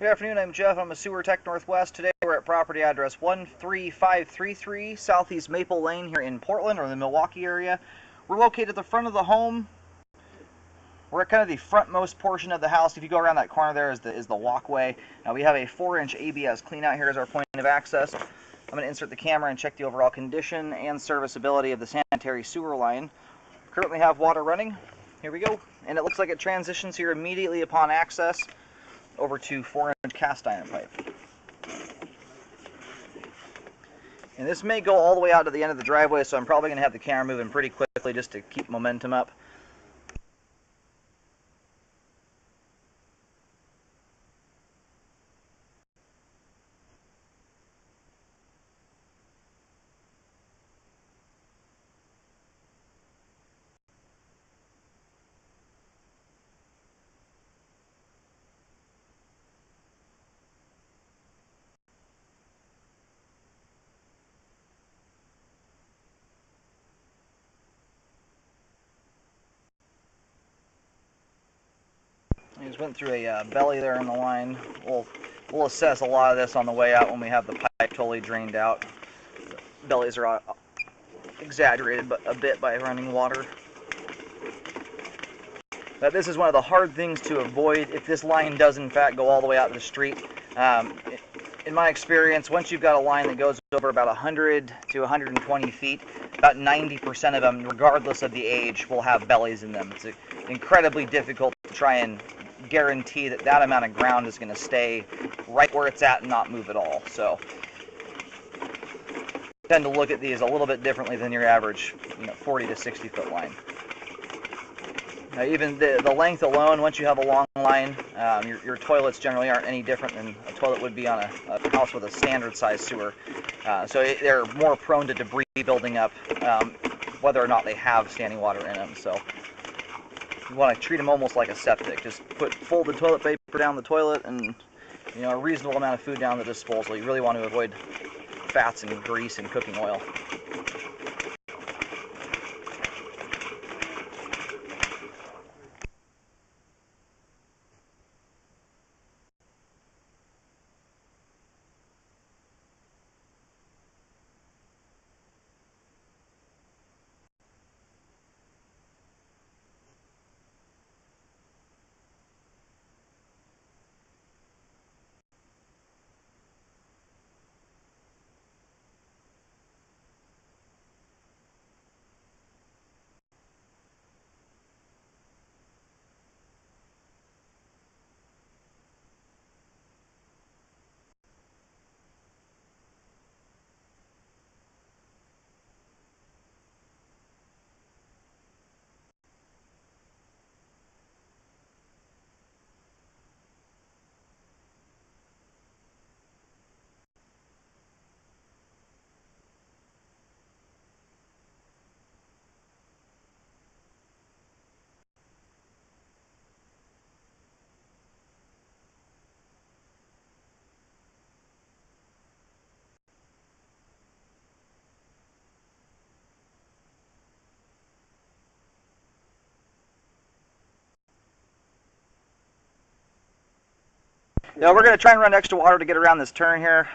Good afternoon, I'm Jeff. I'm a Sewer Tech Northwest. Today we're at property address 13533 Southeast Maple Lane here in Portland, or the Milwaukee area. We're located at the front of the home. We're at kind of the frontmost portion of the house. If you go around that corner there is the walkway. Now we have a 4-inch ABS cleanout here as our point of access. I'm going to insert the camera and check the overall condition and serviceability of the sanitary sewer line. Currently have water running. Here we go. And it looks like it transitions here immediately upon access over to 4-inch cast iron pipe. And this may go all the way out to the end of the driveway, so I'm probably going to have the camera moving pretty quickly just to keep momentum up. I just went through a belly there in the line. We'll assess a lot of this on the way out when we have the pipe totally drained out. The bellies are exaggerated but a bit by running water. But this is one of the hard things to avoid if this line does in fact go all the way out to the street. In my experience, once you've got a line that goes over about 100 to 120 feet, about 90% of them, regardless of the age, will have bellies in them. It's incredibly difficult to try and guarantee that that amount of ground is going to stay right where it's at and not move at all. So I tend to look at these a little bit differently than your average 40 to 60 foot line. Now, even the length alone, once you have a long line, your toilets generally aren't any different than a toilet would be on a house with a standard size sewer. So they're more prone to debris building up, whether or not they have standing water in them. So you want to treat them almost like a septic. Just fold the toilet paper down the toilet and a reasonable amount of food down the disposal. You really want to avoid fats and grease and cooking oil. Now we're going to try and run extra water to get around this turn here.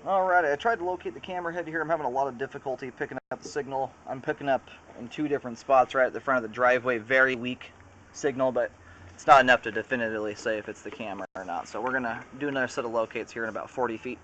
Alright, I tried to locate the camera head here. I'm having a lot of difficulty picking up the signal. I'm picking up in two different spots right at the front of the driveway. Very weak signal, but it's not enough to definitively say if it's the camera or not. So we're going to do another set of locates here in about 40 feet.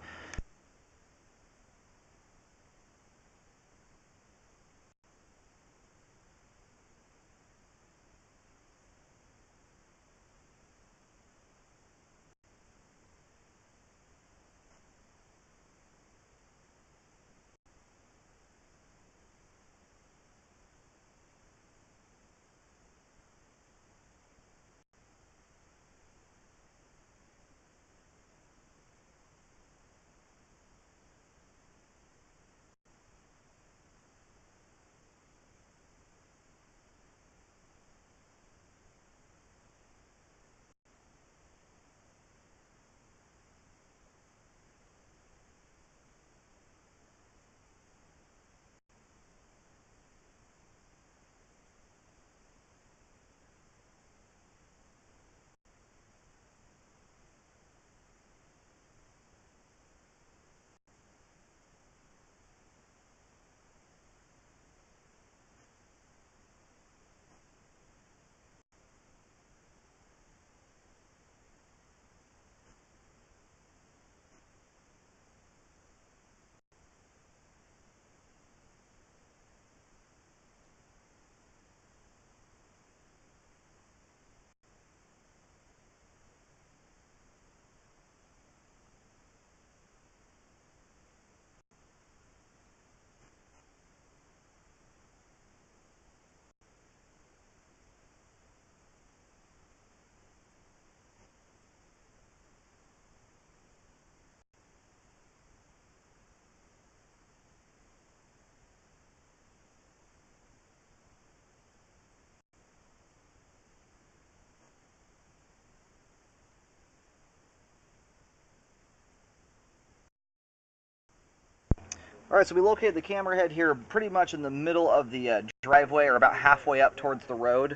Alright, so we located the camera head here pretty much in the middle of the driveway, or about halfway up towards the road.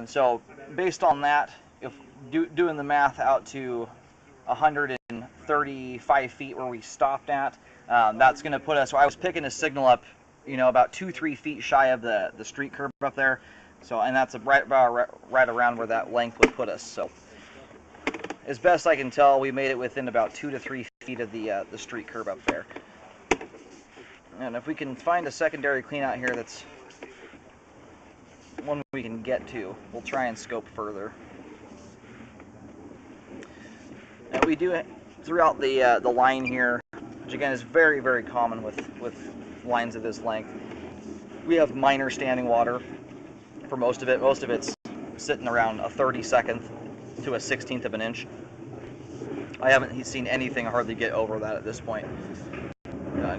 So based on that, if doing the math out to 135 feet where we stopped at, that's going to put us, I was picking a signal up, about 2-3 feet shy of the street curb up there. So, and that's right around where that length would put us. So as best I can tell, we made it within about 2 to 3 feet of the street curb up there. And if we can find a secondary clean out here that's one we can get to, we'll try and scope further. And we do throughout the line here, which again is very, very common with lines of this length. We have minor standing water for most of it. Most of it's sitting around a 32nd to a 16th of an inch. I haven't seen anything hardly get over that at this point.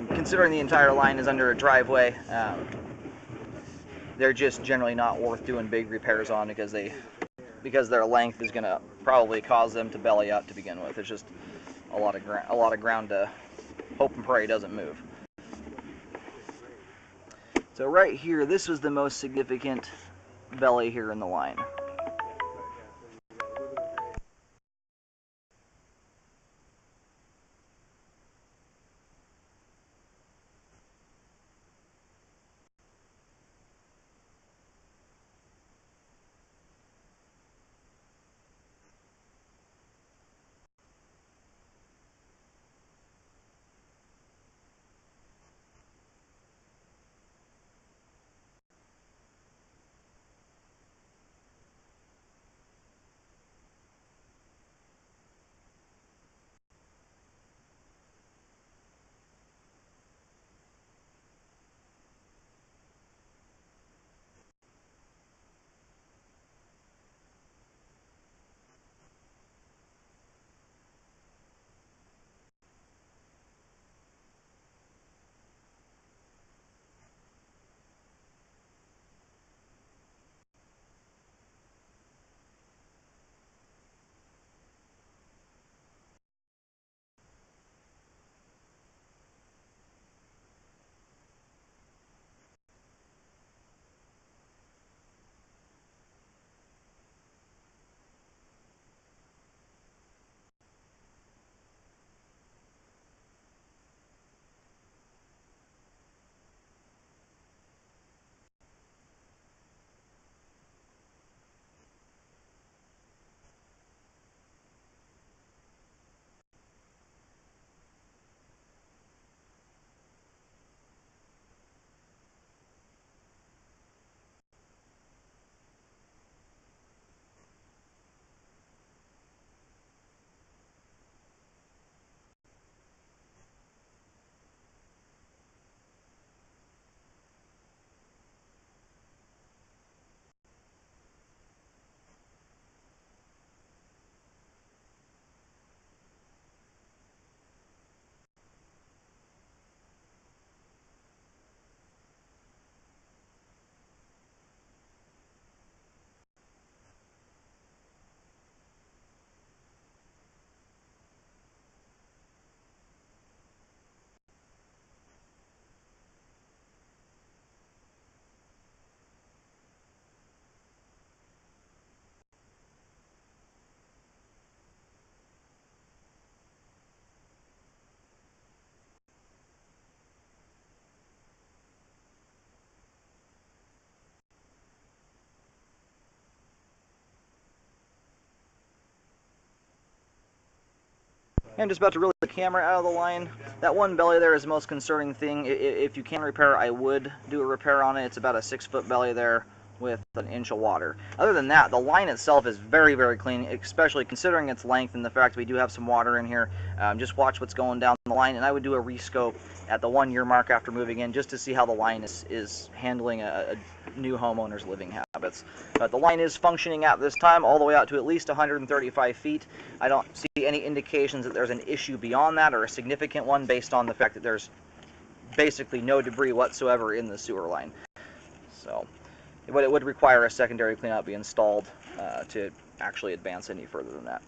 Considering the entire line is under a driveway, they're just generally not worth doing big repairs on because their length is going to probably cause them to belly up to begin with. It's just a lot of ground to hope and pray doesn't move. So right here, this was the most significant belly here in the line. I'm just about to reel the camera out of the line. That one belly there is the most concerning thing. If you can repair it, I would do a repair on it. It's about a 6-foot belly there with an inch of water. Other than that, the line itself is very, very clean, especially considering its length and the fact that we do have some water in here. Just watch what's going down the line, and I would do a rescope at the 1-year mark after moving in just to see how the line is handling a new homeowner's living habits. But the line is functioning at this time all the way out to at least 135 feet. I don't see any indications that there's an issue beyond that or a significant one based on the fact that there's basically no debris whatsoever in the sewer line. So, but it would require a secondary cleanout be installed to actually advance any further than that.